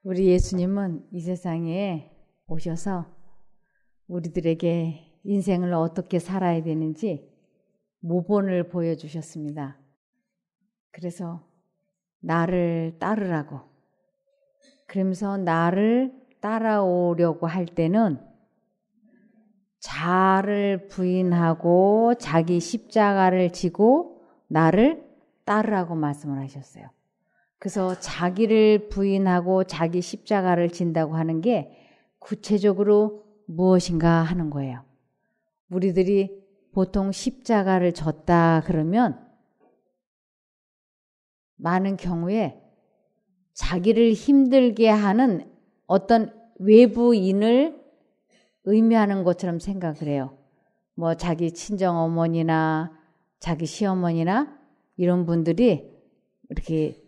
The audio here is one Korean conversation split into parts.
우리 예수님은 이 세상에 오셔서 우리들에게 인생을 어떻게 살아야 되는지 모본을 보여주셨습니다. 그래서 나를 따르라고. 그러면서 나를 따라오려고 할 때는 자아를 부인하고 자기 십자가를 지고 나를 따르라고 말씀을 하셨어요. 그래서 자기를 부인하고 자기 십자가를 진다고 하는 게 구체적으로 무엇인가 하는 거예요. 우리들이 보통 십자가를 졌다 그러면 많은 경우에 자기를 힘들게 하는 어떤 외부인을 의미하는 것처럼 생각을 해요. 뭐 자기 친정어머니나 자기 시어머니나 이런 분들이 이렇게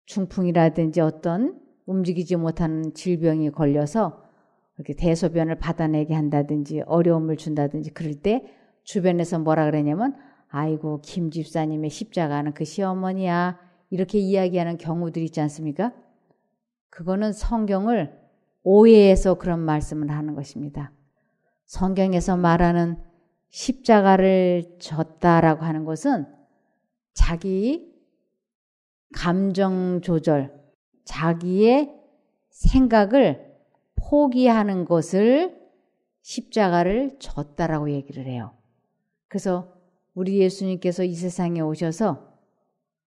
중풍이라든지 어떤 움직이지 못하는 질병이 걸려서 이렇게 대소변을 받아내게 한다든지 어려움을 준다든지 그럴 때 주변에서 뭐라 그러냐면 아이고 김 집사님의 십자가는 그 시어머니야 이렇게 이야기하는 경우들이 있지 않습니까? 그거는 성경을 오해해서 그런 말씀을 하는 것입니다. 성경에서 말하는 십자가를 졌다라고 하는 것은 자기 감정 조절, 자기의 생각을 포기하는 것을 십자가를 졌다라고 얘기를 해요. 그래서 우리 예수님께서 이 세상에 오셔서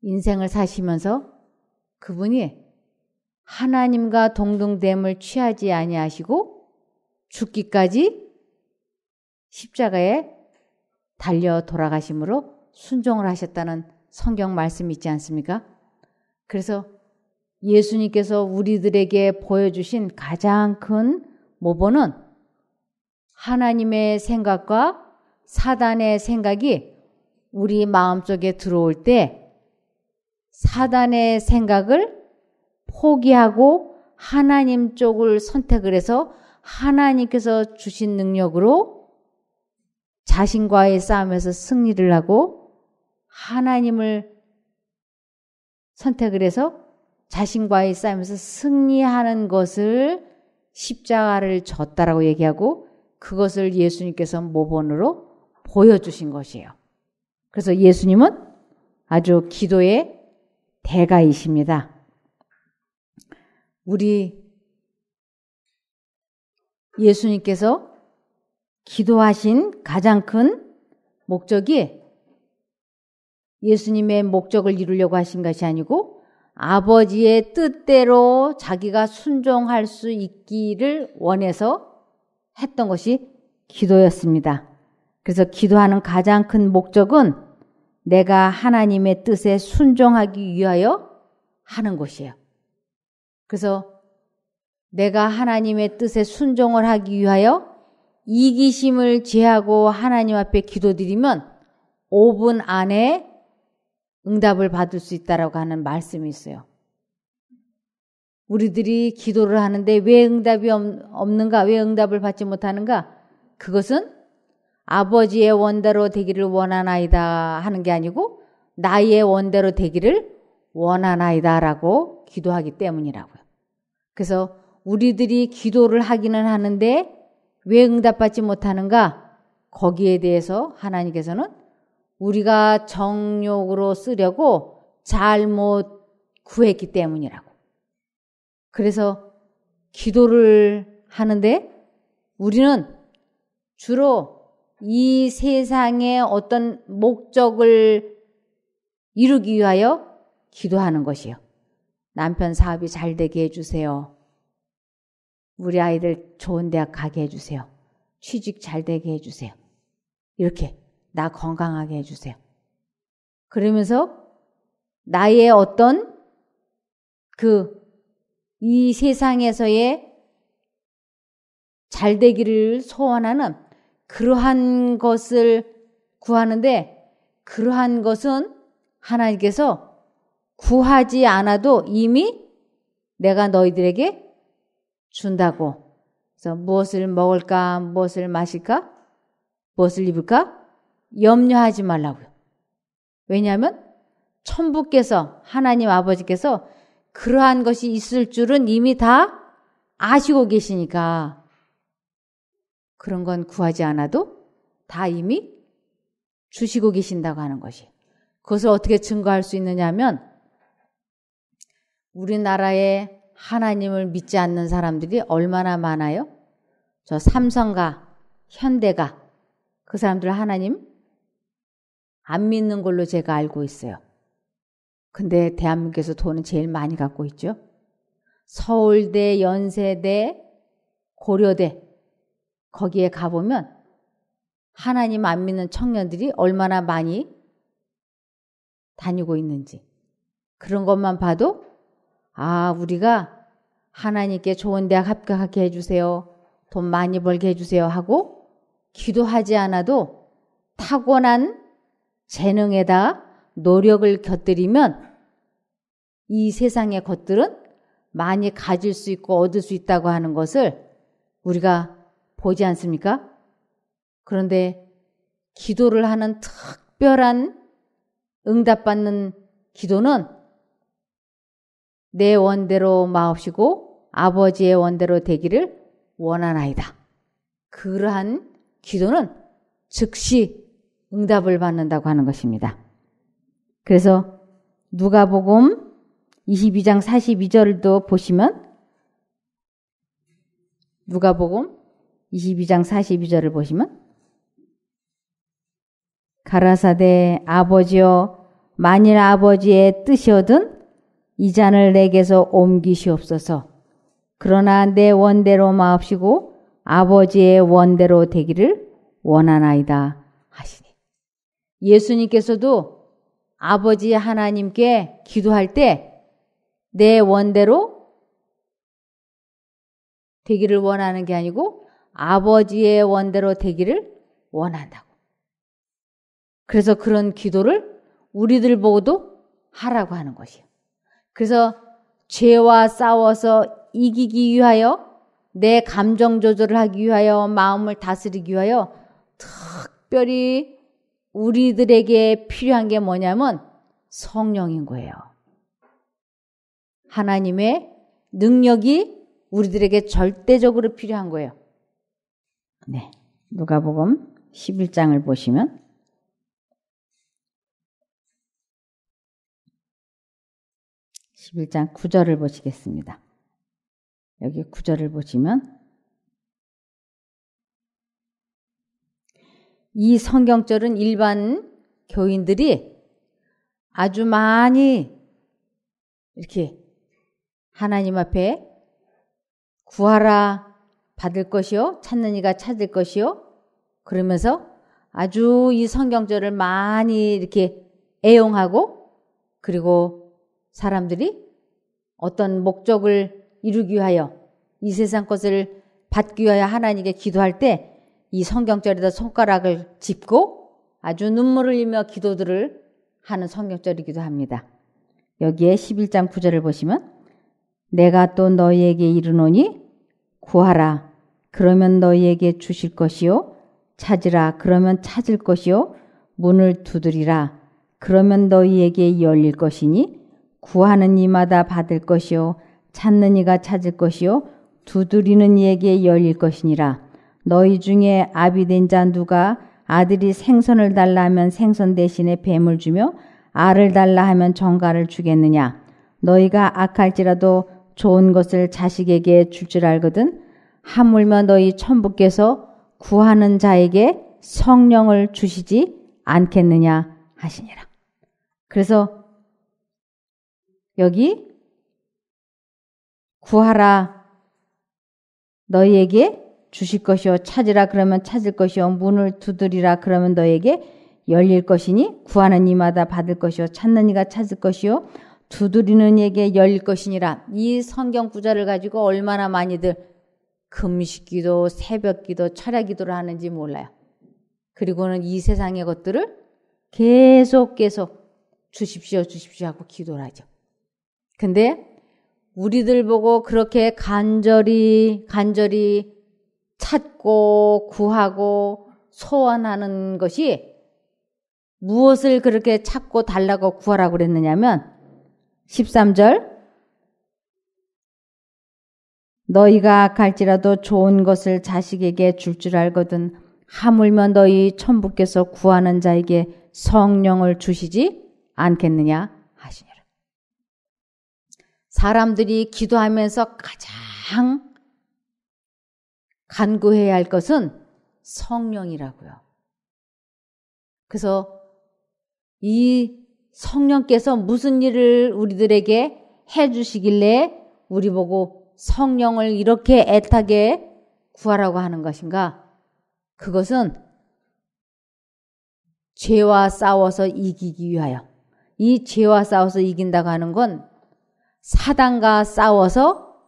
인생을 사시면서 그분이 하나님과 동등됨을 취하지 아니하시고 죽기까지 십자가에 달려 돌아가심으로 순종을 하셨다는 성경 말씀이 있지 않습니까? 그래서 예수님께서 우리들에게 보여주신 가장 큰 모본은 하나님의 생각과 사단의 생각이 우리 마음속에 들어올 때 사단의 생각을 포기하고 하나님 쪽을 선택을 해서 하나님께서 주신 능력으로 자신과의 싸움에서 승리를 하고 하나님을 선택을 해서 자신과의 싸움에서 승리하는 것을 십자가를 졌다라고 얘기하고 그것을 예수님께서 모본으로 보여주신 것이에요. 그래서 예수님은 아주 기도의 대가이십니다. 우리 예수님께서 기도하신 가장 큰 목적이 예수님의 목적을 이루려고 하신 것이 아니고 아버지의 뜻대로 자기가 순종할 수 있기를 원해서 했던 것이 기도였습니다. 그래서 기도하는 가장 큰 목적은 내가 하나님의 뜻에 순종하기 위하여 하는 것이에요. 그래서 내가 하나님의 뜻에 순종을 하기 위하여 이기심을 제하고 하나님 앞에 기도드리면 5분 안에 응답을 받을 수 있다라고 하는 말씀이 있어요. 우리들이 기도를 하는데 왜 응답이 없는가? 왜 응답을 받지 못하는가? 그것은 아버지의 원대로 되기를 원하나이다 하는 게 아니고 나의 원대로 되기를 원하나이다라고 기도하기 때문이라고요. 그래서 우리들이 기도를 하기는 하는데 왜 응답받지 못하는가? 거기에 대해서 하나님께서는 우리가 정욕으로 쓰려고 잘못 구했기 때문이라고. 그래서 기도를 하는데 우리는 주로 이 세상의 어떤 목적을 이루기 위하여 기도하는 것이요. 남편 사업이 잘 되게 해주세요. 우리 아이들 좋은 대학 가게 해주세요. 취직 잘 되게 해주세요. 이렇게 나 건강하게 해주세요. 그러면서 나의 어떤 이 세상에서의 잘 되기를 소원하는 그러한 것을 구하는데 그러한 것은 하나님께서 구하지 않아도 이미 내가 너희들에게 준다고. 그래서 무엇을 먹을까, 무엇을 마실까, 무엇을 입을까 염려하지 말라고요. 왜냐하면 천부께서 하나님 아버지께서 그러한 것이 있을 줄은 이미 다 아시고 계시니까 그런 건 구하지 않아도 다 이미 주시고 계신다고 하는 것이. 그것을 어떻게 증거할 수 있느냐 하면 우리나라에 하나님을 믿지 않는 사람들이 얼마나 많아요? 저 삼성가, 현대가 그 사람들 하나님 안 믿는 걸로 제가 알고 있어요. 근데 대한민국에서 돈은 제일 많이 갖고 있죠. 서울대, 연세대, 고려대 거기에 가보면 하나님 안 믿는 청년들이 얼마나 많이 다니고 있는지 그런 것만 봐도 아, 우리가 하나님께 좋은 대학 합격하게 해주세요. 돈 많이 벌게 해주세요 하고 기도하지 않아도 타고난 재능에다 노력을 곁들이면 이 세상의 것들은 많이 가질 수 있고 얻을 수 있다고 하는 것을 우리가 보지 않습니까? 그런데 기도를 하는 특별한 응답받는 기도는 내 원대로 마옵시고 아버지의 원대로 되기를 원하나이다. 그러한 기도는 즉시 응답을 받는다고 하는 것입니다. 그래서 누가복음 22장 42절도 보시면 누가복음 22장 42절을 보시면 가라사대 아버지여 만일 아버지의 뜻이거든 이 잔을 내게서 옮기시옵소서. 그러나 내 원대로 마옵시고 아버지의 원대로 되기를 원하나이다 하시니. 예수님께서도 아버지 하나님께 기도할 때 내 원대로 되기를 원하는 게 아니고 아버지의 원대로 되기를 원한다고. 그래서 그런 기도를 우리들 보고도 하라고 하는 것이에요. 그래서 죄와 싸워서 이기기 위하여 내 감정 조절을 하기 위하여 마음을 다스리기 위하여 특별히 우리들에게 필요한 게 뭐냐면 성령인 거예요. 하나님의 능력이 우리들에게 절대적으로 필요한 거예요. 네, 누가복음 11장을 보시면 11장 9절을 보시겠습니다. 여기 9절을 보시면 이 성경절은 일반 교인들이 아주 많이 이렇게 하나님 앞에 구하라 받을 것이요 찾는 이가 찾을 것이요 그러면서 아주 이 성경절을 많이 이렇게 애용하고 그리고 사람들이 어떤 목적을 이루기 위하여 이 세상 것을 받기 위하여 하나님께 기도할 때 이 성경절에다 손가락을 짚고 아주 눈물을 흘리며 기도들을 하는 성경절이기도 합니다. 여기에 11장 9절을 보시면 내가 또 너희에게 이르노니 구하라 그러면 너희에게 주실 것이요 찾으라 그러면 찾을 것이요 문을 두드리라 그러면 너희에게 열릴 것이니 구하는 이마다 받을 것이요 찾는 이가 찾을 것이요 두드리는 이에게 열릴 것이니라. 너희 중에 아비된 자 누가 아들이 생선을 달라 하면 생선 대신에 뱀을 주며 알을 달라 하면 정갈을 주겠느냐. 너희가 악할지라도 좋은 것을 자식에게 줄 줄 알거든. 하물며 너희 천부께서 구하는 자에게 성령을 주시지 않겠느냐 하시니라. 그래서 여기 구하라 너희에게 주실 것이요 찾으라 그러면 찾을 것이요 문을 두드리라 그러면 너희에게 열릴 것이니 구하는 이마다 받을 것이요 찾는 이가 찾을 것이요 두드리는 이에게 열릴 것이니라. 이 성경 구절을 가지고 얼마나 많이들 금식기도 새벽기도 철야기도를 하는지 몰라요. 그리고는 이 세상의 것들을 계속 주십시오 하고 기도를 하죠. 근데 우리들 보고 그렇게 간절히 찾고 구하고 소원하는 것이 무엇을 그렇게 찾고 달라고 구하라고 그랬느냐면 13절 너희가 갈지라도 좋은 것을 자식에게 줄 알거든 하물며 너희 천부께서 구하는 자에게 성령을 주시지 않겠느냐 하시니라. 사람들이 기도하면서 가장 간구해야 할 것은 성령이라고요. 그래서 이 성령께서 무슨 일을 우리들에게 해주시길래 우리 보고 성령을 이렇게 애타게 구하라고 하는 것인가? 그것은 죄와 싸워서 이기기 위하여. 이 죄와 싸워서 이긴다고 하는 건 사단과 싸워서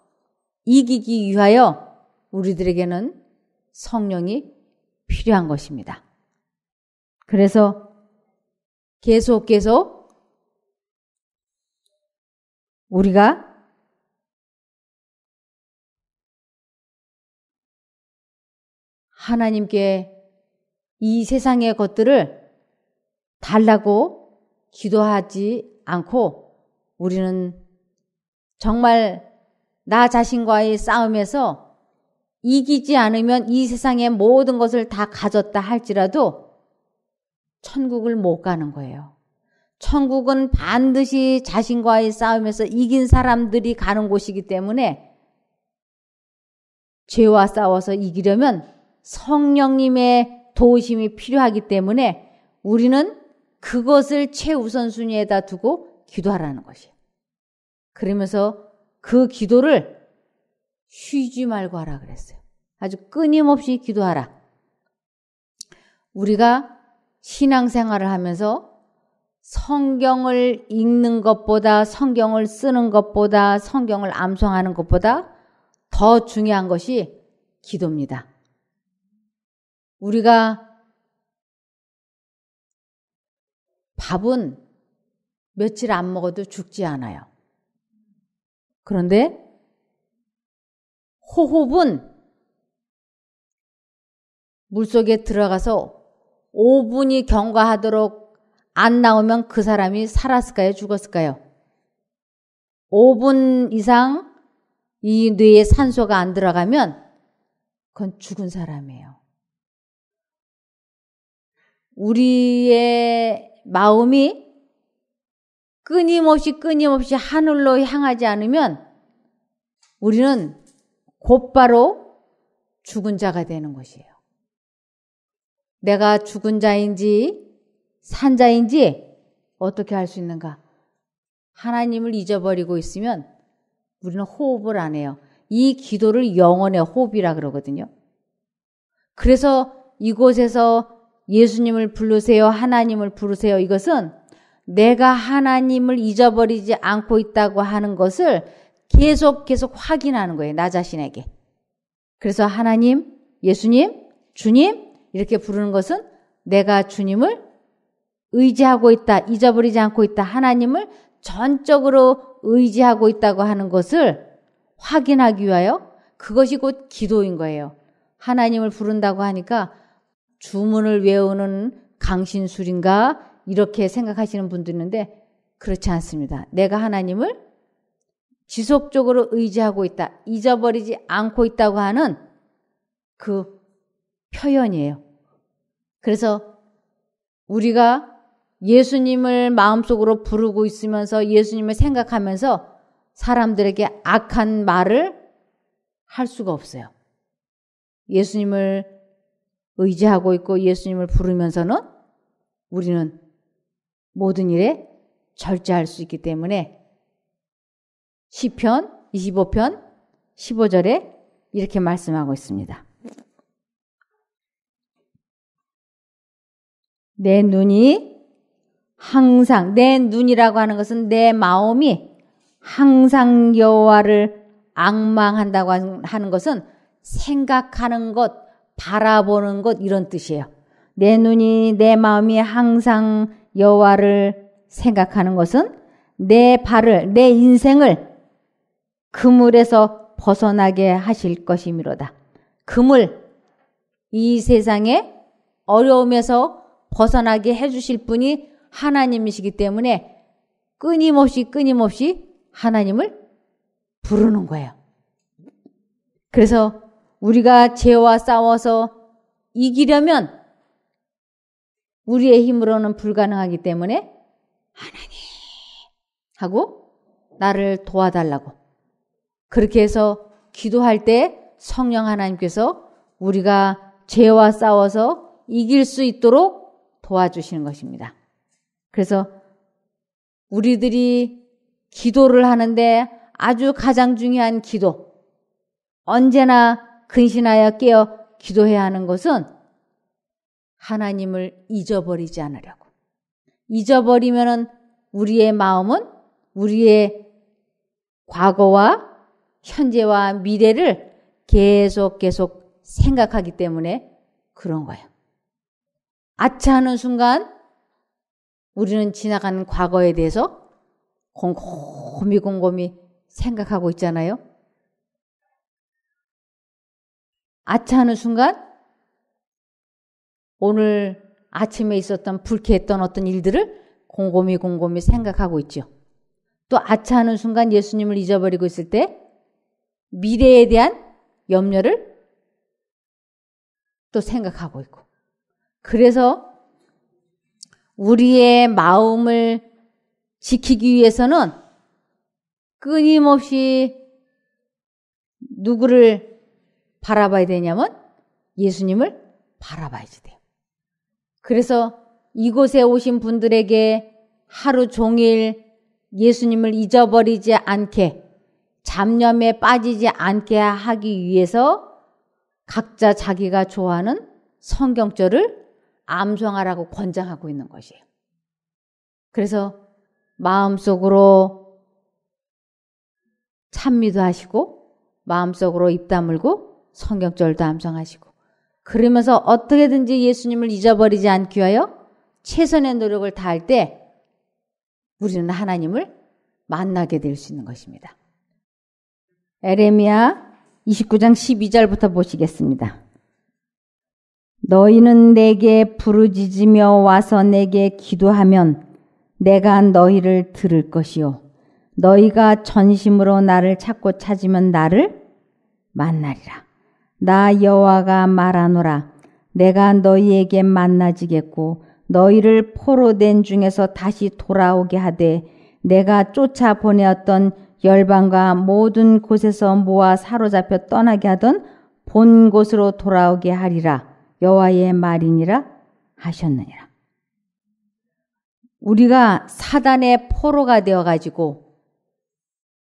이기기 위하여 우리들에게는 성령이 필요한 것입니다. 그래서 계속 우리가 하나님께 이 세상의 것들을 달라고 기도하지 않고 우리는 정말 나 자신과의 싸움에서 이기지 않으면 이 세상의 모든 것을 다 가졌다 할지라도 천국을 못 가는 거예요. 천국은 반드시 자신과의 싸움에서 이긴 사람들이 가는 곳이기 때문에 죄와 싸워서 이기려면 성령님의 도우심이 필요하기 때문에 우리는 그것을 최우선순위에다 두고 기도하라는 것이에요. 그러면서 그 기도를 쉬지 말고 하라 그랬어요. 아주 끊임없이 기도하라. 우리가 신앙생활을 하면서 성경을 읽는 것보다, 성경을 쓰는 것보다, 성경을 암송하는 것보다 더 중요한 것이 기도입니다. 우리가 밥은 며칠 안 먹어도 죽지 않아요. 그런데 호흡은 물속에 들어가서 5분이 경과하도록 안 나오면 그 사람이 살았을까요? 죽었을까요? 5분 이상 이 뇌에 산소가 안 들어가면 그건 죽은 사람이에요. 우리의 마음이 끊임없이 하늘로 향하지 않으면 우리는 곧바로 죽은 자가 되는 것이에요. 내가 죽은 자인지 산 자인지 어떻게 할 수 있는가? 하나님을 잊어버리고 있으면 우리는 호흡을 안 해요. 이 기도를 영혼의 호흡이라 그러거든요. 그래서 이곳에서 예수님을 부르세요, 하나님을 부르세요. 이것은 내가 하나님을 잊어버리지 않고 있다고 하는 것을 계속 확인하는 거예요. 나 자신에게. 그래서 하나님, 예수님, 주님 이렇게 부르는 것은 내가 주님을 의지하고 있다, 잊어버리지 않고 있다, 하나님을 전적으로 의지하고 있다고 하는 것을 확인하기 위하여 그것이 곧 기도인 거예요. 하나님을 부른다고 하니까 주문을 외우는 강신술인가 이렇게 생각하시는 분도 있는데 그렇지 않습니다. 내가 하나님을 지속적으로 의지하고 있다, 잊어버리지 않고 있다고 하는 그 표현이에요. 그래서 우리가 예수님을 마음속으로 부르고 있으면서 예수님을 생각하면서 사람들에게 악한 말을 할 수가 없어요. 예수님을 의지하고 있고 예수님을 부르면서는 우리는 모든 일에 절제할 수 있기 때문에 시편 25편 15절에 이렇게 말씀하고 있습니다. 내 눈이 항상, 내 눈이라고 하는 것은 내 마음이 항상 여호와를 앙망한다고 하는 것은 생각하는 것, 바라보는 것 이런 뜻이에요. 내 눈이, 내 마음이 항상 여호와를 생각하는 것은 내 발을, 내 인생을 그물에서 벗어나게 하실 것이미로다. 그물, 이 세상의 어려움에서 벗어나게 해주실 분이 하나님이시기 때문에 끊임없이 하나님을 부르는 거예요. 그래서 우리가 죄와 싸워서 이기려면 우리의 힘으로는 불가능하기 때문에 하나님 하고 나를 도와달라고 그렇게 해서 기도할 때 성령 하나님께서 우리가 죄와 싸워서 이길 수 있도록 도와주시는 것입니다. 그래서 우리들이 기도를 하는데 아주 가장 중요한 기도, 언제나 근신하여 깨어 기도해야 하는 것은 하나님을 잊어버리지 않으려고. 잊어버리면은 우리의 마음은 우리의 과거와 현재와 미래를 계속 생각하기 때문에 그런 거예요. 아차하는 순간 우리는 지나간 과거에 대해서 곰곰이 생각하고 있잖아요. 아차하는 순간 오늘 아침에 있었던 불쾌했던 어떤 일들을 곰곰이 생각하고 있죠. 또 아차하는 순간 예수님을 잊어버리고 있을 때 미래에 대한 염려를 또 생각하고 있고. 그래서 우리의 마음을 지키기 위해서는 끊임없이 누구를 바라봐야 되냐면 예수님을 바라봐야지 돼요. 그래서 이곳에 오신 분들에게 하루 종일 예수님을 잊어버리지 않게, 잡념에 빠지지 않게 하기 위해서 각자 자기가 좋아하는 성경절을 암송하라고 권장하고 있는 것이에요. 그래서 마음속으로 찬미도 하시고 마음속으로 입 다물고 성경절도 암송하시고 그러면서 어떻게든지 예수님을 잊어버리지 않기 위하여 최선의 노력을 다할 때 우리는 하나님을 만나게 될 수 있는 것입니다. 에레미야 29장 12절부터 보시겠습니다. 너희는 내게 부르짖으며 와서 내게 기도하면 내가 너희를 들을 것이요 너희가 전심으로 나를 찾고 찾으면 나를 만나리라. 나 여호와가 말하노라. 내가 너희에게 만나지겠고 너희를 포로된 중에서 다시 돌아오게 하되 내가 쫓아 보내었던 열방과 모든 곳에서 모아 사로잡혀 떠나게 하던 본 곳으로 돌아오게 하리라. 여호와의 말이니라 하셨느니라. 우리가 사단의 포로가 되어가지고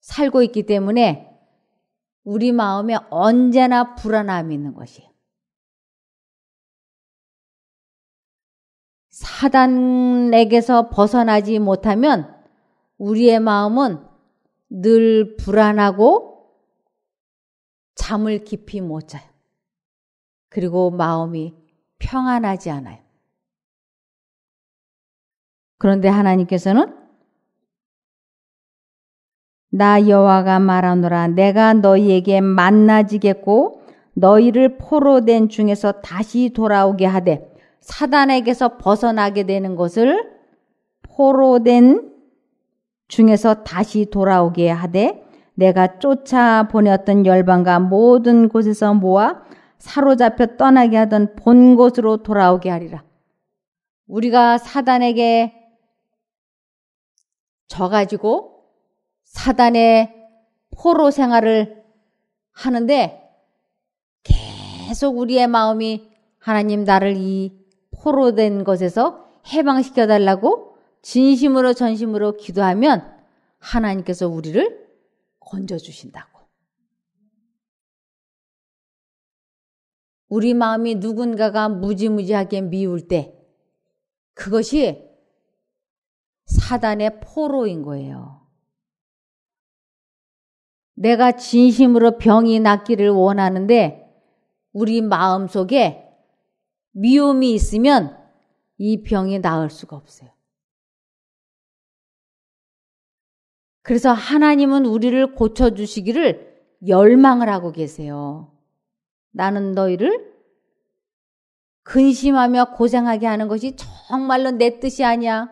살고 있기 때문에 우리 마음에 언제나 불안함이 있는 것이에요. 사단에게서 벗어나지 못하면 우리의 마음은 늘 불안하고 잠을 깊이 못 자요. 그리고 마음이 평안하지 않아요. 그런데 하나님께서는 나 여호와가 말하노라. 내가 너희에게 만나지겠고 너희를 포로된 중에서 다시 돌아오게 하되 사단에게서 벗어나게 되는 것을 포로된 중에서 다시 돌아오게 하되 내가 쫓아 보냈던 열방과 모든 곳에서 모아 사로잡혀 떠나게 하던 본 곳으로 돌아오게 하리라. 우리가 사단에게 져가지고 사단의 포로 생활을 하는데 계속 우리의 마음이 하나님 나를 이 포로된 것에서 해방시켜달라고 진심으로 전심으로 기도하면 하나님께서 우리를 건져주신다고. 우리 마음이 누군가가 무지무지하게 미울 때 그것이 사단의 포로인 거예요. 내가 진심으로 병이 낫기를 원하는데 우리 마음속에 미움이 있으면 이 병이 나을 수가 없어요. 그래서 하나님은 우리를 고쳐주시기를 열망을 하고 계세요. 나는 너희를 근심하며 고생하게 하는 것이 정말로 내 뜻이 아니야.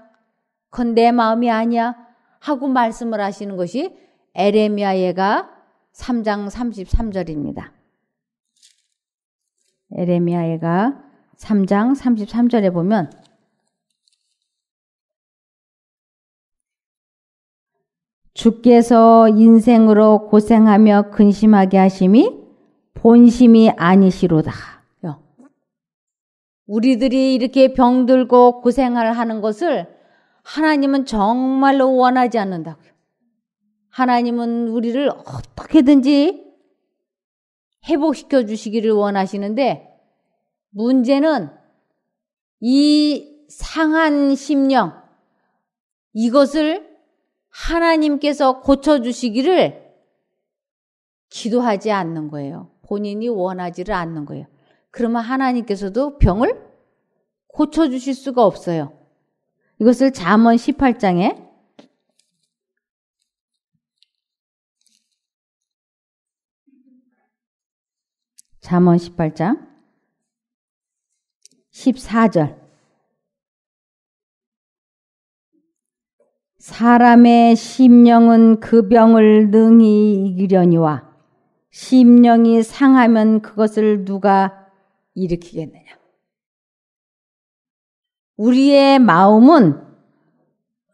그건 내 마음이 아니야. 하고 말씀을 하시는 것이 에레미야 예가 3장 33절입니다. 에레미야가 3장 33절에 보면 주께서 인생으로 고생하며 근심하게 하심이 본심이 아니시로다. 우리들이 이렇게 병들고 고생을 하는 것을 하나님은 정말로 원하지 않는다고요. 하나님은 우리를 어떻게든지 회복시켜 주시기를 원하시는데 문제는 이 상한 심령 이것을 하나님께서 고쳐주시기를 기도하지 않는 거예요. 본인이 원하지를 않는 거예요. 그러면 하나님께서도 병을 고쳐주실 수가 없어요. 이것을 잠언 18장에 잠언 18장 14절 사람의 심령은 그 병을 능히 이기려니와 심령이 상하면 그것을 누가 일으키겠느냐. 우리의 마음은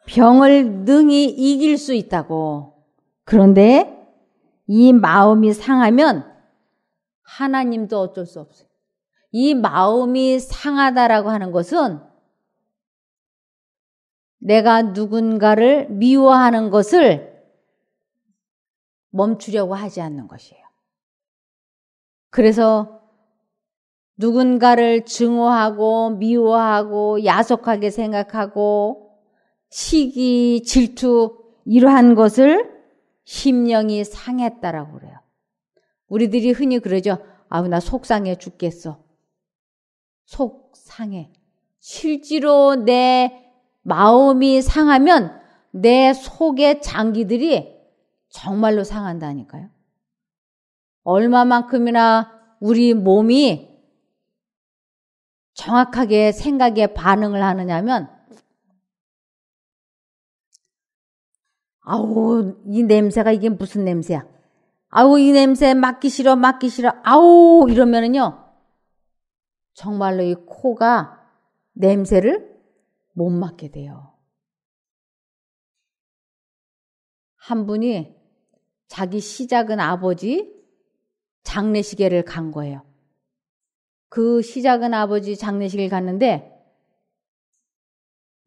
병을 능히 이길 수 있다고. 그런데 이 마음이 상하면 하나님도 어쩔 수 없어요. 이 마음이 상하다라고 하는 것은 내가 누군가를 미워하는 것을 멈추려고 하지 않는 것이에요. 그래서 누군가를 증오하고 미워하고 야속하게 생각하고 시기, 질투 이러한 것을 심령이 상했다라고 그래요. 우리들이 흔히 그러죠. 아우 나 속상해 죽겠어. 속상해. 실제로 내 마음이 상하면 내 속의 장기들이 정말로 상한다니까요. 얼마만큼이나 우리 몸이 정확하게 생각에 반응을 하느냐면 아우 이 냄새가 이게 무슨 냄새야. 아우 이 냄새 맡기 싫어 아우 이러면은요 정말로 이 코가 냄새를 못 맡게 돼요. 한 분이 자기 시작은 아버지 장례식에를 간 거예요. 그 시작은 아버지 장례식을 갔는데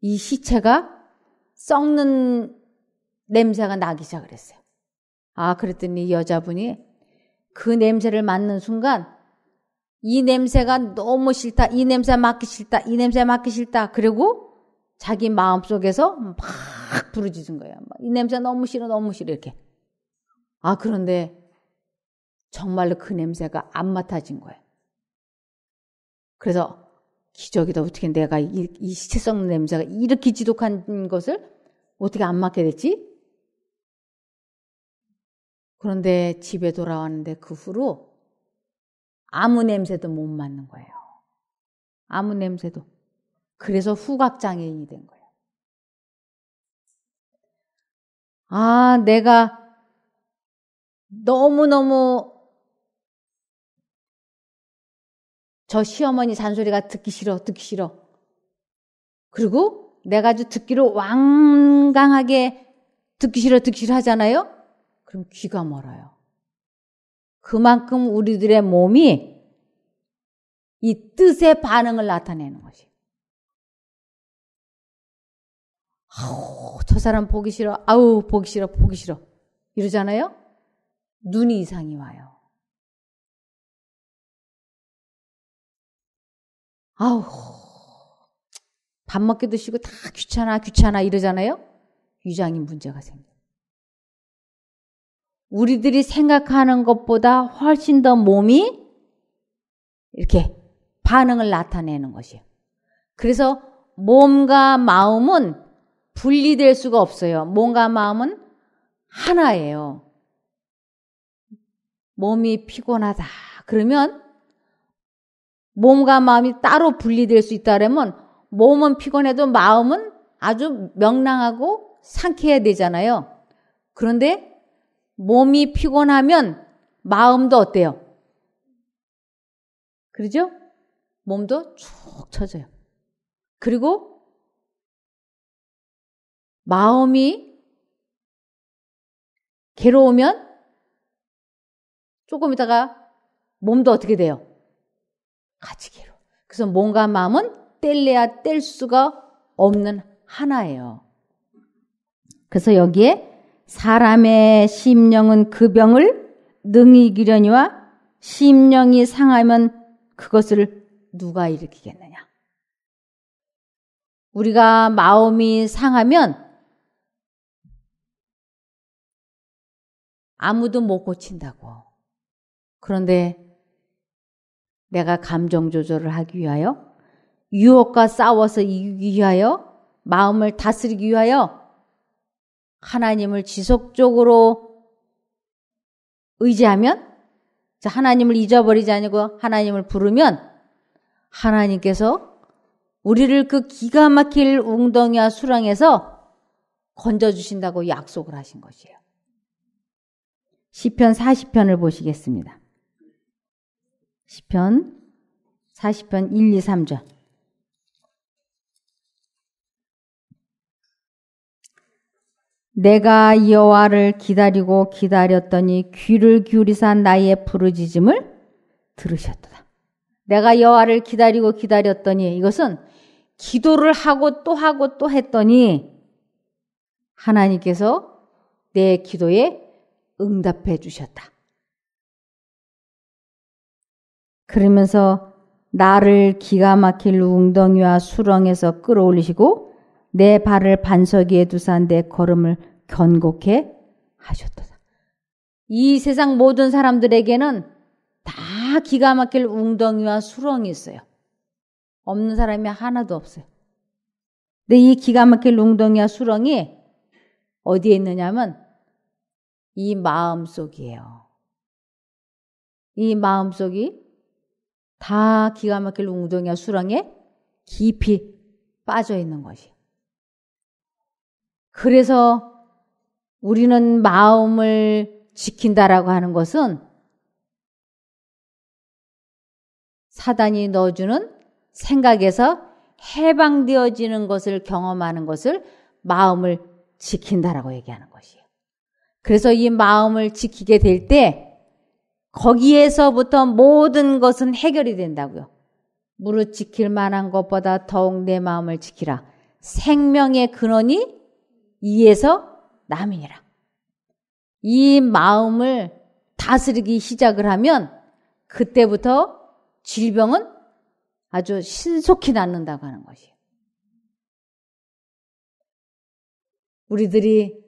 이 시체가 썩는 냄새가 나기 시작을 했어요. 아, 그랬더니 여자분이 그 냄새를 맡는 순간 이 냄새가 너무 싫다. 이 냄새 맡기 싫다. 이 냄새 맡기 싫다. 그리고 자기 마음속에서 막 부르짖은 거예요. 이 냄새 너무 싫어 이렇게. 아, 그런데 정말로 그 냄새가 안 맡아진 거예요. 그래서 기적이다. 어떻게 내가 이 시체 썩는 냄새가 이렇게 지독한 것을 어떻게 안 맡게 됐지? 그런데 집에 돌아왔는데 그 후로 아무 냄새도 못 맡는 거예요. 아무 냄새도. 그래서 후각장애인이 된 거예요. 아, 내가 너무너무 저 시어머니 잔소리가 듣기 싫어. 그리고 내가 아주 듣기로 완강하게 듣기 싫어 하잖아요? 그럼 귀가 멀어요. 그만큼 우리들의 몸이 이 뜻의 반응을 나타내는 것이에요. 아우, 저 사람 보기 싫어. 아우, 보기 싫어. 이러잖아요? 눈이 이상이 와요. 아우, 밥 먹기도 싫고 다 귀찮아 이러잖아요? 위장이 문제가 생겨요. 우리들이 생각하는 것보다 훨씬 더 몸이 이렇게 반응을 나타내는 것이에요. 그래서 몸과 마음은 분리될 수가 없어요. 몸과 마음은 하나예요. 몸이 피곤하다. 그러면 몸과 마음이 따로 분리될 수 있다면 몸은 피곤해도 마음은 아주 명랑하고 상쾌해야 되잖아요. 그런데 몸이 피곤하면 마음도 어때요? 그러죠? 몸도 축 처져요. 그리고 마음이 괴로우면 조금 있다가 몸도 어떻게 돼요? 같이 괴로워. 그래서 몸과 마음은 뗄래야 뗄 수가 없는 하나예요. 그래서 여기에 사람의 심령은 그 병을 능히 이기려니와 심령이 상하면 그것을 누가 일으키겠느냐. 우리가 마음이 상하면 아무도 못 고친다고. 그런데 내가 감정 조절을 하기 위하여, 유혹과 싸워서 이기기 위하여, 마음을 다스리기 위하여 하나님을 지속적으로 의지하면, 하나님을 잊어버리지 아니고 하나님을 부르면 하나님께서 우리를 그 기가 막힐 웅덩이와 수렁에서 건져주신다고 약속을 하신 것이에요. 시편 40편을 보시겠습니다. 시편 40편 1, 2, 3절. 내가 여호와를 기다리고 기다렸더니 귀를 기울이사 나의 부르짖음을 들으셨도다. 내가 여호와를 기다리고 기다렸더니, 이것은 기도를 하고 또 했더니 하나님께서 내 기도에 응답해 주셨다. 그러면서 나를 기가 막힐 웅덩이와 수렁에서 끌어올리시고 내 발을 반석 위에 두사 내 걸음을 견고케 하셨도다. 이 세상 모든 사람들에게는 다 기가 막힐 웅덩이와 수렁이 있어요. 없는 사람이 하나도 없어요. 근데 이 기가 막힐 웅덩이와 수렁이 어디에 있느냐면 이 마음속이에요. 이 마음속이 다 기가 막힐 웅덩이와 수렁에 깊이 빠져 있는 것이에요. 그래서 우리는 마음을 지킨다라고 하는 것은 사단이 넣어주는 생각에서 해방되어지는 것을 경험하는 것을 마음을 지킨다라고 얘기하는 것이에요. 그래서 이 마음을 지키게 될 때 거기에서부터 모든 것은 해결이 된다고요. 무릇 지킬 만한 것보다 더욱 내 마음을 지키라. 생명의 근원이 이에서 남이니라. 이 마음을 다스리기 시작을 하면 그때부터 질병은 아주 신속히 낫는다고 하는 것이에요. 우리들이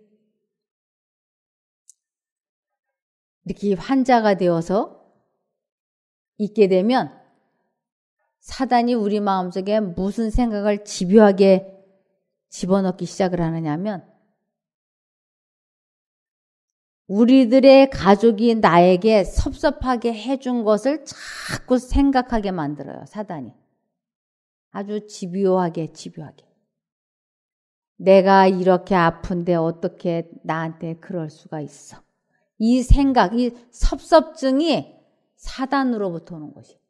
이렇게 환자가 되어서 있게 되면 사단이 우리 마음속에 무슨 생각을 집요하게 집어넣기 시작을 하느냐면 우리들의 가족이 나에게 섭섭하게 해준 것을 자꾸 생각하게 만들어요. 사단이. 아주 집요하게. 내가 이렇게 아픈데 어떻게 나한테 그럴 수가 있어. 이 생각, 이 섭섭증이 사단으로부터 오는 것이에요.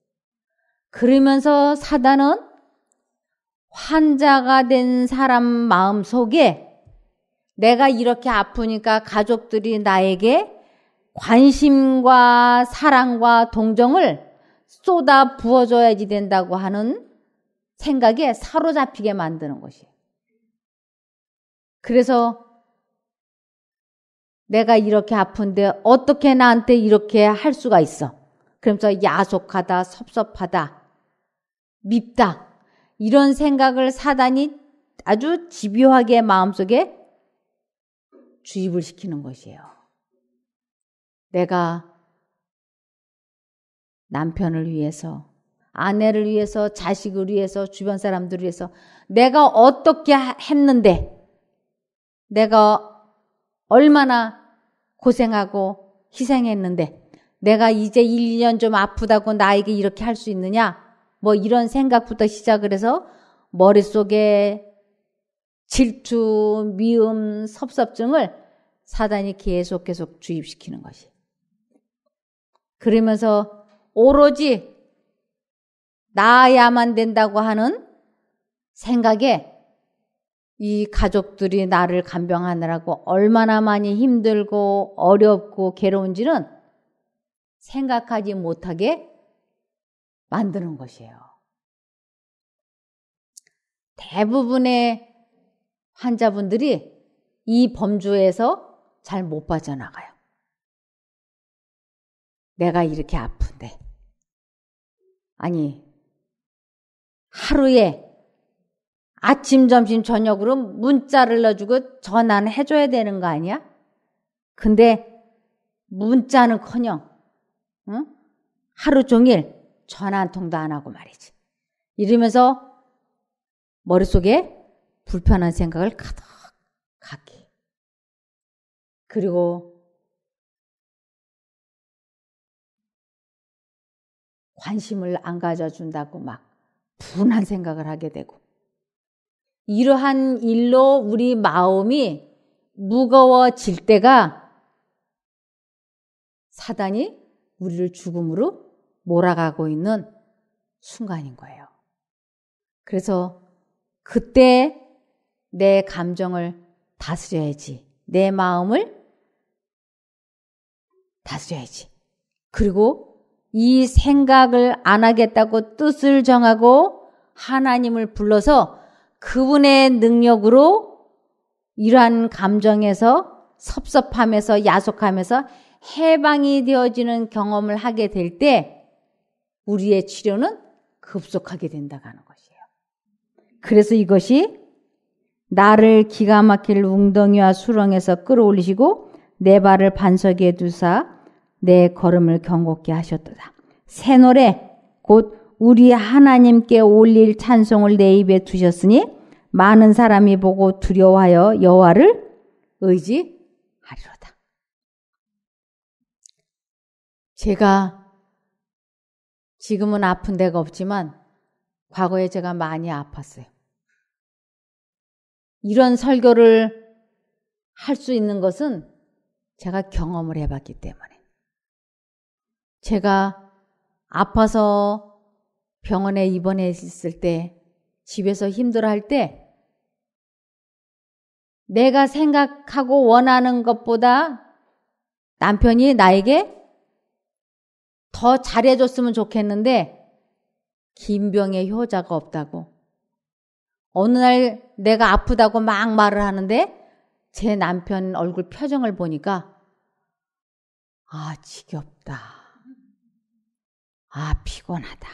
그러면서 사단은 환자가 된 사람 마음 속에 내가 이렇게 아프니까 가족들이 나에게 관심과 사랑과 동정을 쏟아 부어줘야지 된다고 하는 생각에 사로잡히게 만드는 것이에요. 그래서 내가 이렇게 아픈데 어떻게 나한테 이렇게 할 수가 있어. 그러면서 야속하다, 섭섭하다, 밉다 이런 생각을 사단이 아주 집요하게 마음속에 주입을 시키는 것이에요. 내가 남편을 위해서, 아내를 위해서, 자식을 위해서, 주변 사람들을 위해서 내가 어떻게 했는데 내가 얼마나 고생하고 희생했는데 내가 이제 1, 2년 좀 아프다고 나에게 이렇게 할 수 있느냐? 뭐 이런 생각부터 시작을 해서 머릿속에 질투, 미움, 섭섭증을 사단이 계속 주입시키는 것이. 그러면서 오로지 나아야만 된다고 하는 생각에 이 가족들이 나를 간병하느라고 얼마나 많이 힘들고 어렵고 괴로운지는 생각하지 못하게 만드는 것이에요. 대부분의 환자분들이 이 범주에서 잘 못 빠져나가요. 내가 이렇게 아픈데. 아니, 하루에 아침, 점심, 저녁으로 문자를 넣어주고 전화는 해줘야 되는 거 아니야? 근데 문자는커녕 하루 종일 전화 한 통도 안 하고 말이지. 이러면서 머릿속에 불편한 생각을 가득하게. 그리고 관심을 안 가져준다고 막 분한 생각을 하게 되고. 이러한 일로 우리 마음이 무거워질 때가 사단이 우리를 죽음으로 몰아가고 있는 순간인 거예요. 그래서 그때 내 감정을 다스려야지. 내 마음을 다스려야지. 그리고 이 생각을 안 하겠다고 뜻을 정하고 하나님을 불러서 그분의 능력으로 이러한 감정에서 섭섭함에서 야속함에서 해방이 되어지는 경험을 하게 될 때 우리의 치료는 급속하게 된다고 하는 것이에요. 그래서 이것이 나를 기가 막힐 웅덩이와 수렁에서 끌어올리시고 내 발을 반석에 두사 내 걸음을 경고케 하셨도다. 새 노래 곧 우리 하나님께 올릴 찬송을 내 입에 두셨으니 많은 사람이 보고 두려워하여 여호와를 의지하리로다. 제가 지금은 아픈 데가 없지만 과거에 제가 많이 아팠어요. 이런 설교를 할 수 있는 것은 제가 경험을 해봤기 때문에. 제가 아파서 병원에 입원했을 때, 집에서 힘들어할 때 내가 생각하고 원하는 것보다 남편이 나에게 더 잘해줬으면 좋겠는데 김병의 효자가 없다고. 어느 날 내가 아프다고 막 말을 하는데 제 남편 얼굴 표정을 보니까 지겹다. 피곤하다.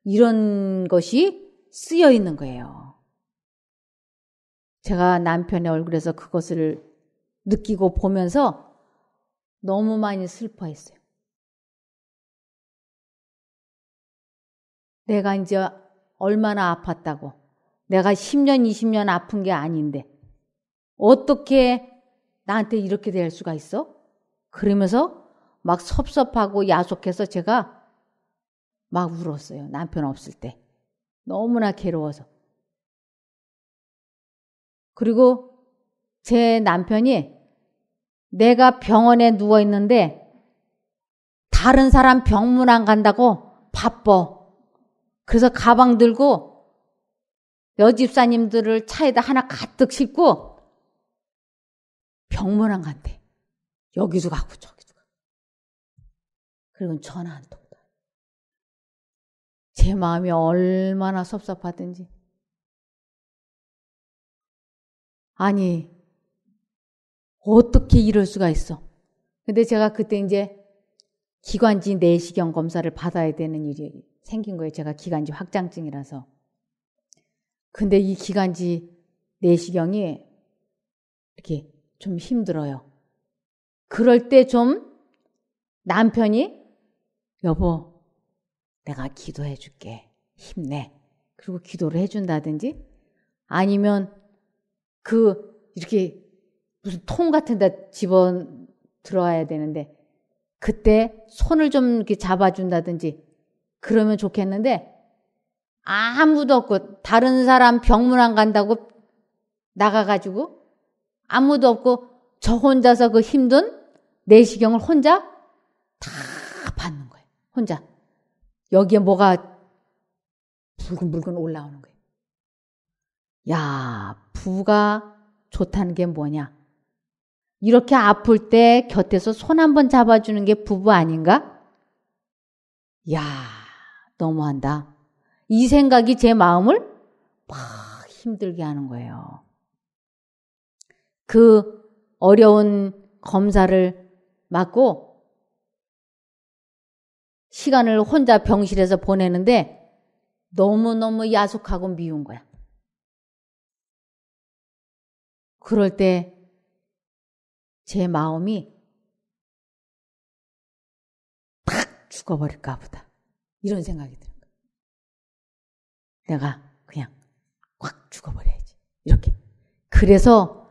이런 것이 쓰여 있는 거예요. 제가 남편의 얼굴에서 그것을 느끼고 보면서 너무 많이 슬퍼했어요. 내가 이제 얼마나 아팠다고. 내가 10년, 20년 아픈 게 아닌데 어떻게 나한테 이렇게 될 수가 있어? 그러면서 막 섭섭하고 야속해서 제가 막 울었어요. 남편 없을 때. 너무나 괴로워서. 그리고 제 남편이 내가 병원에 누워 있는데 다른 사람 병문 안 간다고 바빠. 그래서 가방 들고 여집사님들을 차에다 하나 가득 싣고 병문 안 간대. 여기도 가고 저기도 가고. 그리고 전화 한 통도. 제 마음이 얼마나 섭섭하든지. 아니, 어떻게 이럴 수가 있어. 근데 제가 그때 이제 기관지 내시경 검사를 받아야 되는 일이 생긴 거예요. 제가 기관지 확장증이라서. 근데 이 기관지 내시경이 이렇게 좀 힘들어요. 그럴 때 좀 남편이 여보, 내가 기도해 줄게. 힘내. 그리고 기도를 해준다든지 아니면 이렇게 무슨 통 같은 데 집어 들어와야 되는데 그때 손을 좀 이렇게 잡아준다든지 그러면 좋겠는데 아무도 없고 다른 사람 병문 안 간다고 나가가지고 아무도 없고 저 혼자서 그 힘든 내시경을 혼자 다 받는 거예요. 혼자. 여기에 뭐가 불근불근 올라오는 거예요. 야, 부가 좋다는 게 뭐냐? 이렇게 아플 때 곁에서 손 한번 잡아주는 게 부부 아닌가? 야, 너무한다. 이 생각이 제 마음을 막 힘들게 하는 거예요. 그 어려운 검사를 맡고 시간을 혼자 병실에서 보내는데 너무너무 야속하고 미운 거야. 그럴 때 제 마음이 팍 죽어버릴까 보다. 이런 생각이 드는 거야. 내가 그냥 확 죽어버려야지. 이렇게. 그래서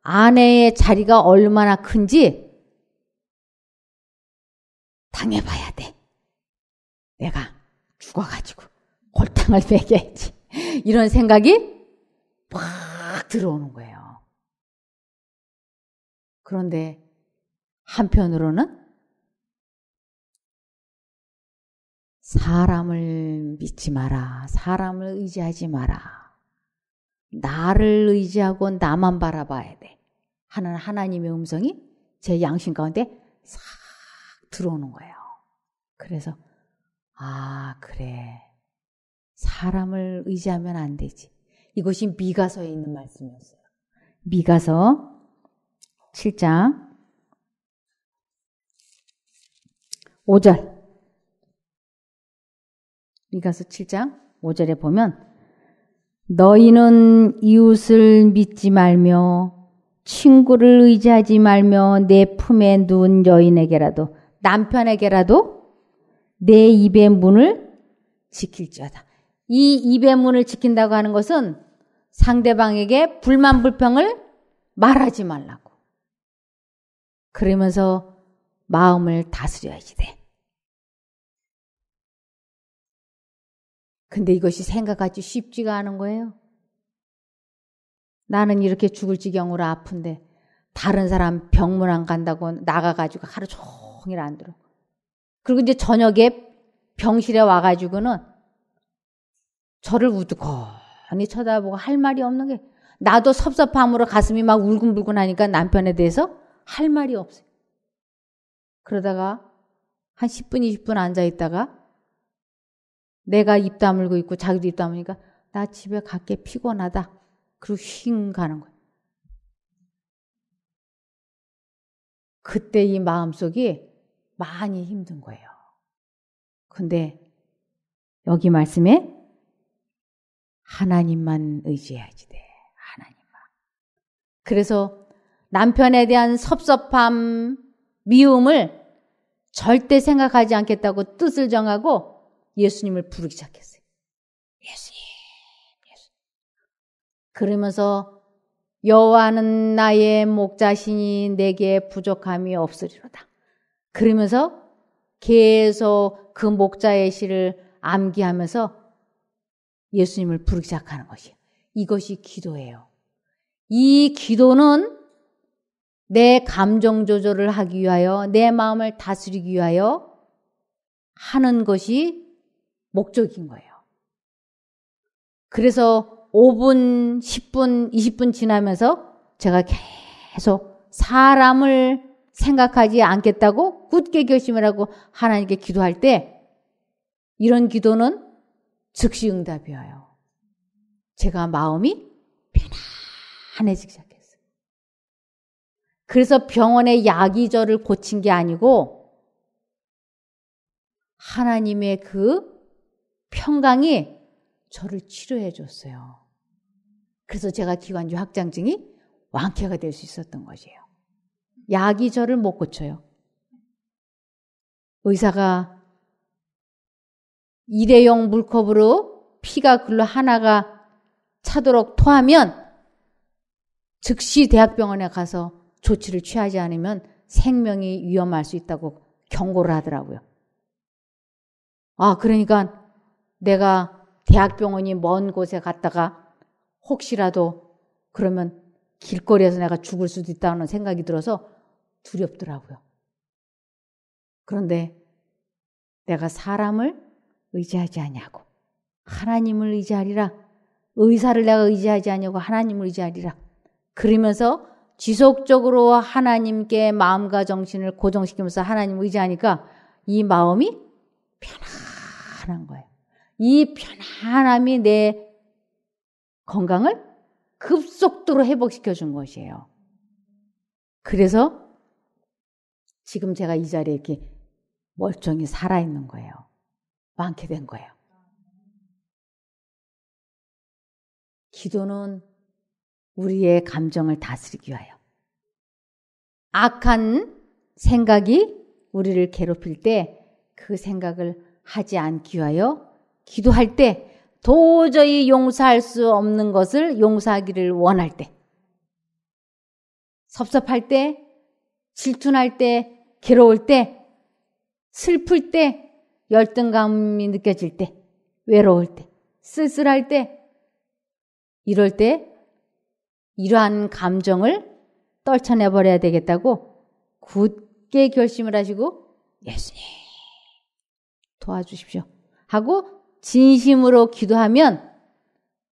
아내의 자리가 얼마나 큰지 당해봐야 돼. 내가 죽어가지고 골탕을 먹여야지. 이런 생각이 팍 들어오는 거예요. 그런데 한편으로는 사람을 믿지 마라. 사람을 의지하지 마라. 나를 의지하고 나만 바라봐야 돼. 하는 하나님의 음성이 제 양심 가운데 싹 들어오는 거예요. 그래서 아, 그래. 사람을 의지하면 안 되지. 이것이 미가서에 있는 말씀이었어요. 미가서 7장 5절. 미가서 7장 5절에 보면 너희는 이웃을 믿지 말며 친구를 의지하지 말며 내 품에 누운 여인에게라도 남편에게라도 내 입의 문을 지킬지어다. 이 입의 문을 지킨다고 하는 것은 상대방에게 불만 불평을 말하지 말라고. 그러면서 마음을 다스려야지 돼. 근데 이것이 생각하기 쉽지가 않은 거예요. 나는 이렇게 죽을 지경으로 아픈데 다른 사람 병문 안 간다고 나가가지고 하루 종일 안 들어. 그리고 이제 저녁에 병실에 와가지고는 저를 우두커니 쳐다보고 할 말이 없는 게 나도 섭섭함으로 가슴이 막 울근불근 하니까 남편에 대해서 할 말이 없어요. 그러다가 한 10분, 20분 앉아있다가 내가 입 다물고 있고 자기도 입 다무니까 나 집에 갈게 피곤하다. 그리고 휙 가는 거예요. 그때 이 마음속이 많이 힘든 거예요. 근데 여기 말씀에 하나님만 의지해야지 돼. 하나님만. 그래서 남편에 대한 섭섭함, 미움을 절대 생각하지 않겠다고 뜻을 정하고 예수님을 부르기 시작했어요. 예수님, 예수님. 그러면서 여호와는 나의 목자시니 내게 부족함이 없으리로다. 그러면서 계속 그 목자의 시를 암기하면서 예수님을 부르기 시작하는 것이에요. 이것이 기도예요. 이 기도는 내 감정 조절을 하기 위하여 내 마음을 다스리기 위하여 하는 것이 목적인 거예요. 그래서 5분, 10분, 20분 지나면서 제가 계속 사람을 생각하지 않겠다고 굳게 결심을 하고 하나님께 기도할 때 이런 기도는 즉시 응답이에요. 제가 마음이 편안해지기 시작했어요. 그래서 병원의 약이 저를 고친 게 아니고 하나님의 그 평강이 저를 치료해 줬어요. 그래서 제가 기관지 확장증이 완쾌가 될 수 있었던 것이에요. 약이 저를 못 고쳐요. 의사가 일회용 물컵으로 피가 글로 하나가 차도록 토하면 즉시 대학병원에 가서 조치를 취하지 않으면 생명이 위험할 수 있다고 경고를 하더라고요. 아, 그러니까 내가 대학병원이 먼 곳에 갔다가 혹시라도 그러면 길거리에서 내가 죽을 수도 있다는 생각이 들어서 두렵더라고요. 그런데 내가 사람을 의지하지 아니하고 하나님을 의지하리라. 의사를 내가 의지하지 아니하고 하나님을 의지하리라. 그러면서 지속적으로 하나님께 마음과 정신을 고정시키면서 하나님을 의지하니까 이 마음이 편안한 거예요. 이 편안함이 내 건강을 급속도로 회복시켜 준 것이에요. 그래서 지금 제가 이 자리에 이렇게 멀쩡히 살아있는 거예요. 많게 된 거예요. 기도는 우리의 감정을 다스리기 위하여, 악한 생각이 우리를 괴롭힐 때 그 생각을 하지 않기 위하여 기도할 때 도저히 용서할 수 없는 것을 용서하기를 원할 때, 섭섭할 때, 질투날 때, 괴로울 때, 슬플 때, 열등감이 느껴질 때, 외로울 때, 쓸쓸할 때, 이럴 때 이러한 감정을 떨쳐내버려야 되겠다고 굳게 결심을 하시고 예수님 도와주십시오 하고 진심으로 기도하면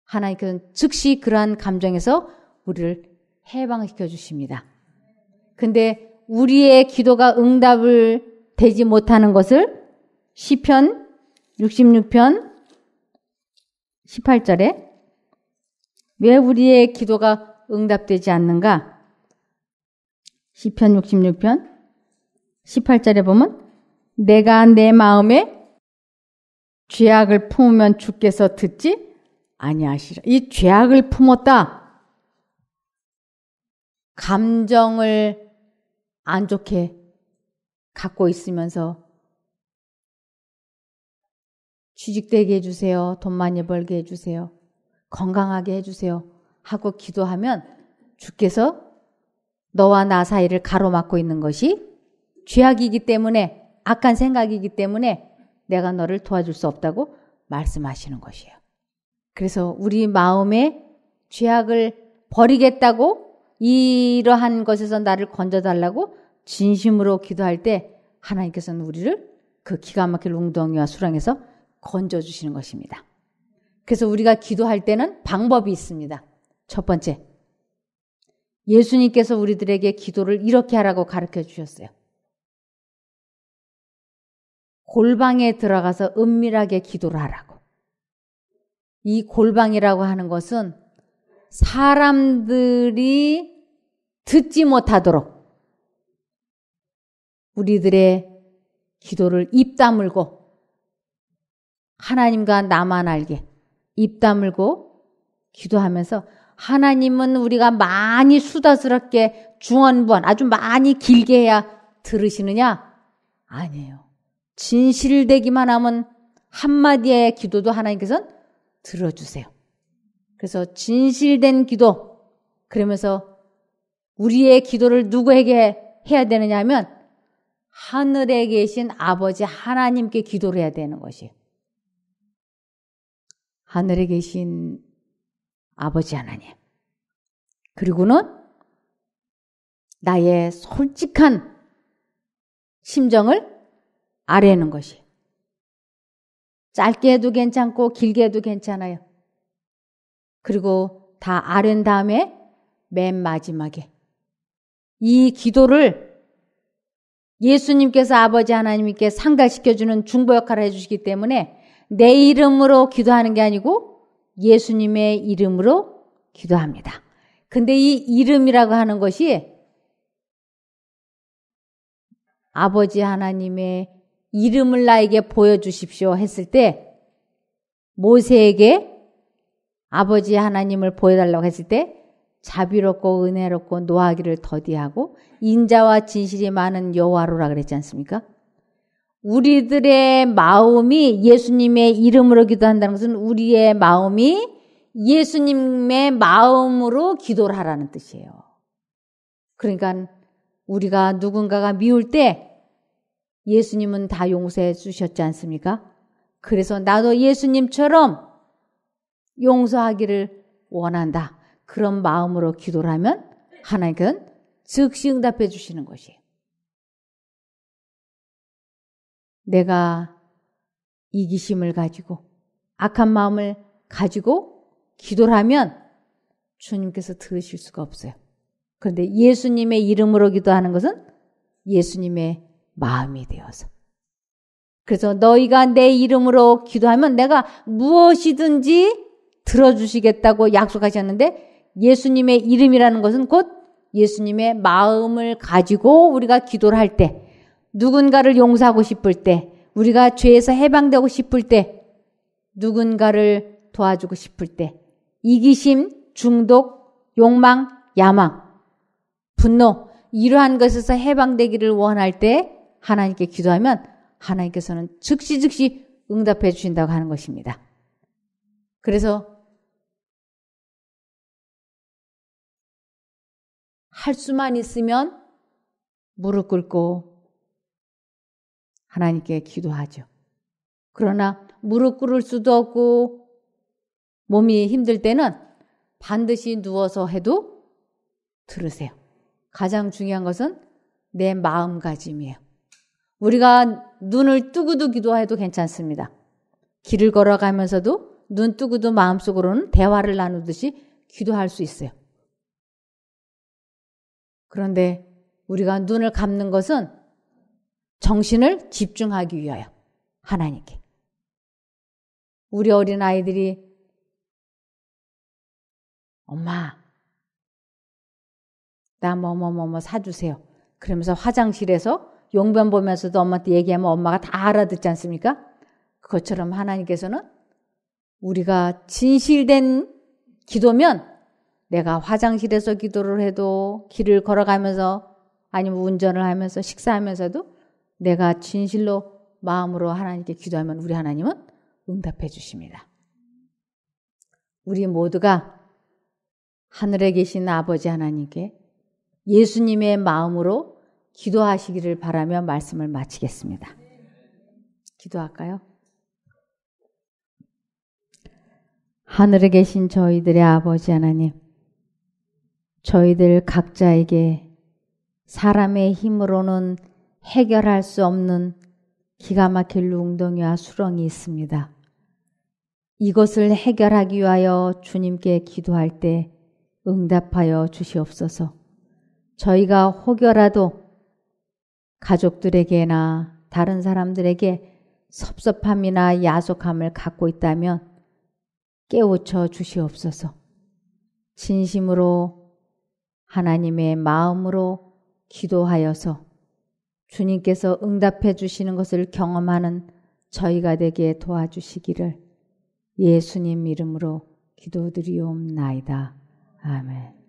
하나님께서는 즉시 그러한 감정에서 우리를 해방시켜 주십니다. 근데 우리의 기도가 응답을 되지 못하는 것을 시편 66편 18절에 왜 우리의 기도가 응답되지 않는가? 시편 66편 18절에 보면 내가 내 마음에 죄악을 품으면 주께서 듣지 아니하시라. 이 죄악을 품었다. 감정을 안 좋게 갖고 있으면서 취직되게 해주세요. 돈 많이 벌게 해주세요. 건강하게 해주세요. 하고 기도하면 주께서 너와 나 사이를 가로막고 있는 것이 죄악이기 때문에, 악한 생각이기 때문에 내가 너를 도와줄 수 없다고 말씀하시는 것이에요. 그래서 우리 마음에 죄악을 버리겠다고, 이러한 것에서 나를 건져달라고 진심으로 기도할 때 하나님께서는 우리를 그 기가 막힐 웅덩이와 수렁에서 건져주시는 것입니다. 그래서 우리가 기도할 때는 방법이 있습니다. 첫 번째, 예수님께서 우리들에게 기도를 이렇게 하라고 가르쳐 주셨어요. 골방에 들어가서 은밀하게 기도를 하라고. 이 골방이라고 하는 것은 사람들이 듣지 못하도록 우리들의 기도를 입 다물고, 하나님과 나만 알게 입 다물고 기도하면서, 하나님은 우리가 많이 수다스럽게 중언부언 아주 많이 길게 해야 들으시느냐? 아니에요. 진실되기만 하면 한마디의 기도도 하나님께서는 들어주세요. 그래서 진실된 기도, 그러면서 우리의 기도를 누구에게 해야 되느냐 하면 하늘에 계신 아버지 하나님께 기도를 해야 되는 것이에요. 하늘에 계신 아버지 하나님, 그리고는 나의 솔직한 심정을 아뢰는 것이, 짧게 해도 괜찮고 길게 해도 괜찮아요. 그리고 다 아뢰은 다음에 맨 마지막에 이 기도를 예수님께서 아버지 하나님께 상달시켜주는 중보 역할을 해주시기 때문에 내 이름으로 기도하는 게 아니고 예수님의 이름으로 기도합니다. 근데 이 이름이라고 하는 것이 아버지 하나님의 이름을 나에게 보여주십시오 했을 때, 모세에게 아버지 하나님을 보여달라고 했을 때 자비롭고 은혜롭고 노하기를 더디하고 인자와 진실이 많은 여호와로라 그랬지 않습니까? 우리들의 마음이 예수님의 이름으로 기도한다는 것은 우리의 마음이 예수님의 마음으로 기도를 하라는 뜻이에요. 그러니까 우리가 누군가가 미울 때 예수님은 다 용서해 주셨지 않습니까? 그래서 나도 예수님처럼 용서하기를 원한다. 그런 마음으로 기도를 하면 하나님께서는 즉시 응답해 주시는 것이에요. 내가 이기심을 가지고 악한 마음을 가지고 기도를 하면 주님께서 들으실 수가 없어요. 그런데 예수님의 이름으로 기도하는 것은 예수님의 마음이 되어서. 그래서 너희가 내 이름으로 기도하면 내가 무엇이든지 들어주시겠다고 약속하셨는데 예수님의 이름이라는 것은 곧 예수님의 마음을 가지고 우리가 기도를 할 때, 누군가를 용서하고 싶을 때, 우리가 죄에서 해방되고 싶을 때, 누군가를 도와주고 싶을 때, 이기심, 중독, 욕망, 야망, 분노 이러한 것에서 해방되기를 원할 때 하나님께 기도하면 하나님께서는 즉시 응답해 주신다고 하는 것입니다. 그래서 할 수만 있으면 무릎 꿇고 하나님께 기도하죠. 그러나 무릎 꿇을 수도 없고 몸이 힘들 때는 반드시 누워서 해도 들으세요. 가장 중요한 것은 내 마음가짐이에요. 우리가 눈을 뜨고도 기도해도 괜찮습니다. 길을 걸어가면서도 눈 뜨고도 마음속으로는 대화를 나누듯이 기도할 수 있어요. 그런데 우리가 눈을 감는 것은 정신을 집중하기 위하여 하나님께. 우리 어린아이들이 엄마 나 뭐뭐뭐뭐 사주세요. 그러면서 화장실에서 용변 보면서도 엄마한테 얘기하면 엄마가 다 알아듣지 않습니까? 그것처럼 하나님께서는 우리가 진실된 기도면 내가 화장실에서 기도를 해도 길을 걸어가면서 아니면 운전을 하면서 식사하면서도 내가 진실로 마음으로 하나님께 기도하면 우리 하나님은 응답해 주십니다. 우리 모두가 하늘에 계신 아버지 하나님께 예수님의 마음으로 기도하시기를 바라며 말씀을 마치겠습니다. 기도할까요? 하늘에 계신 저희들의 아버지 하나님, 저희들 각자에게 사람의 힘으로는 해결할 수 없는 기가 막힐 웅덩이와 수렁이 있습니다. 이것을 해결하기 위하여 주님께 기도할 때 응답하여 주시옵소서. 저희가 혹여라도 가족들에게나 다른 사람들에게 섭섭함이나 야속함을 갖고 있다면 깨우쳐 주시옵소서. 진심으로 하나님의 마음으로 기도하여서 주님께서 응답해 주시는 것을 경험하는 저희가 되게 도와주시기를 예수님 이름으로 기도드리옵나이다. 아멘.